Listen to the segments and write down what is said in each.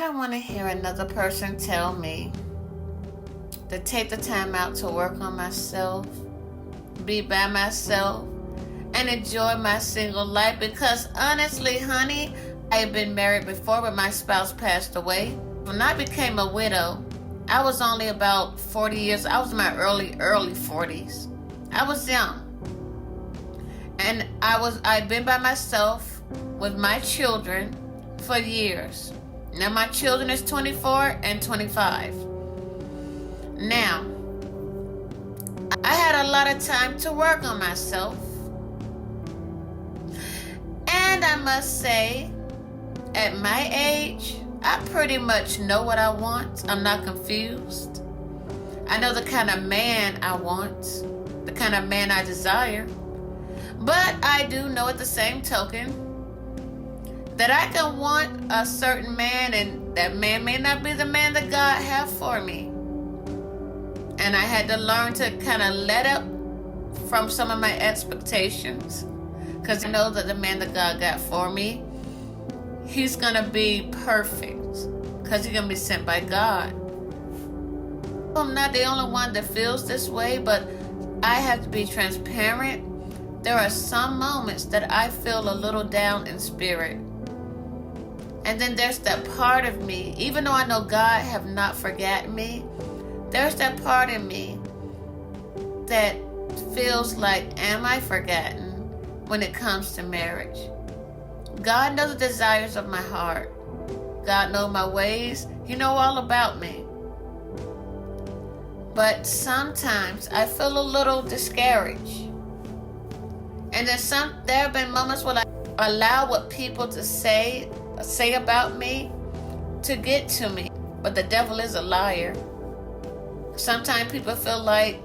don't want to hear another person tell me to take the time out to work on myself, be by myself, and enjoy my single life. Because honestly, honey, I've been married before, but my spouse passed away. When I became a widow, I was only about 40 years. I was in my early 40s. I was young. And I'd been by myself with my children for years. Now my children is 24 and 25. Now, I had a lot of time to work on myself. And I must say, at my age, I pretty much know what I want. I'm not confused. I know the kind of man I want, the kind of man I desire. But I do know at the same token that I can want a certain man, and that man may not be the man that God have for me. And I had to learn to kind of let up from some of my expectations, because I know that the man that God got for me, he's going to be perfect, because he's going to be sent by God. I'm not the only one that feels this way, but I have to be transparent. There are some moments that I feel a little down in spirit. And then there's that part of me, even though I know God have not forgotten me, there's that part of me that feels like, am I forgotten when it comes to marriage? God knows the desires of my heart. God knows my ways. He knows all about me. But sometimes I feel a little discouraged. And then there have been moments when I allow what people to say about me to get to me. But the devil is a liar. Sometimes people feel like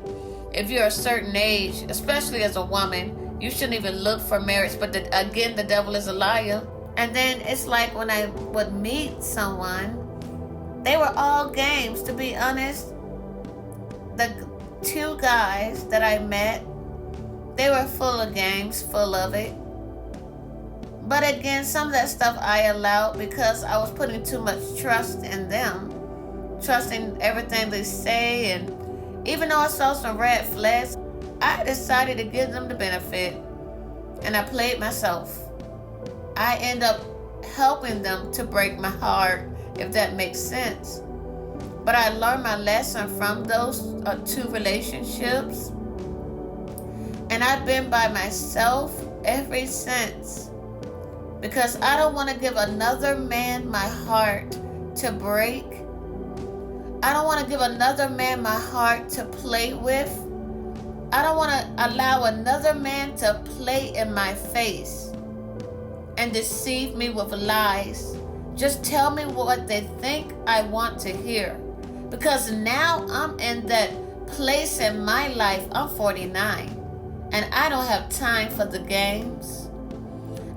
if you're a certain age, especially as a woman, you shouldn't even look for marriage. But again, the devil is a liar. And then it's like when I would meet someone, they were all games. To be honest, the two guys that I met, they were full of games, full of it. But again, some of that stuff I allowed because I was putting too much trust in them, trusting everything they say. And even though I saw some red flags, I decided to give them the benefit, and I played myself. I end up helping them to break my heart, if that makes sense. But I learned my lesson from those two relationships, and I've been by myself ever since. Because I don't want to give another man my heart to break. I don't want to give another man my heart to play with. I don't want to allow another man to play in my face and deceive me with lies. Just tell me what they think I want to hear. Because now I'm in that place in my life. I'm 49. And I don't have time for the games.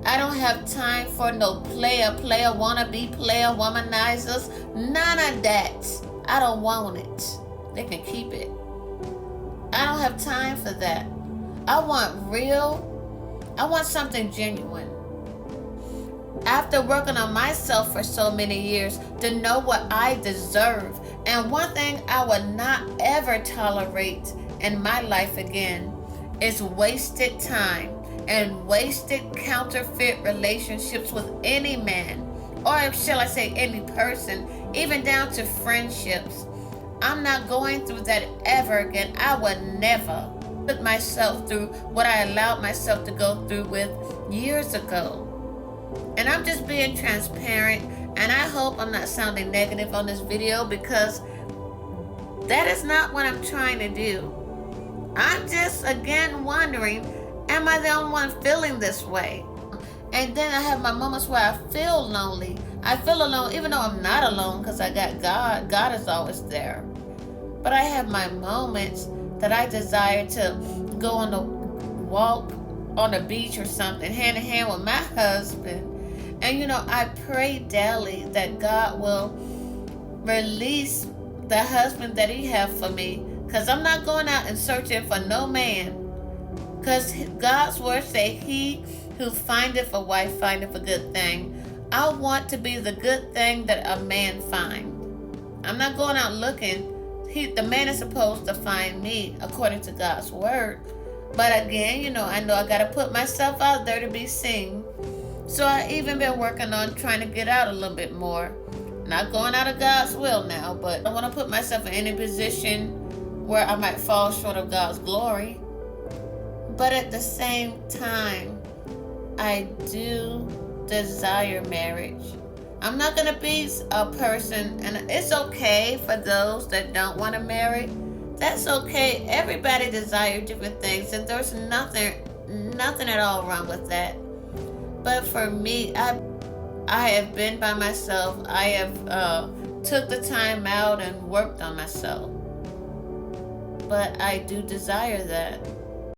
I don't have time for no player, wannabe player, womanizers. None of that. I don't want it. They can keep it. I don't have time for that. I want real. I want something genuine. After working on myself for so many years, to know what I deserve. And one thing I would not ever tolerate in my life again is wasted time and wasted counterfeit relationships with any man, or shall I say any person, even down to friendships. I'm not going through that ever again. I would never put myself through what I allowed myself to go through with years ago. And I'm just being transparent, and I hope I'm not sounding negative on this video, because that is not what I'm trying to do. I'm just again wondering, am I the only one feeling this way? And then I have my moments where I feel lonely. I feel alone, even though I'm not alone, because I got God. God is always there. But I have my moments that I desire to go on a walk on the beach or something, hand in hand with my husband. And I pray daily that God will release the husband that he have for me. Because I'm not going out and searching for no man. Because God's word say, he who findeth a wife findeth a good thing. I want to be the good thing that a man finds. I'm not going out looking. The man is supposed to find me according to God's word. But again, I know I got to put myself out there to be seen. So I even been working on trying to get out a little bit more. Not going out of God's will now, but I don't want to put myself in any position where I might fall short of God's glory. But at the same time, I do desire marriage. I'm not going to be a person, and it's okay for those that don't want to marry. That's okay. Everybody desires different things, and there's nothing at all wrong with that. But for me, I have been by myself. I have took the time out and worked on myself. But I do desire that.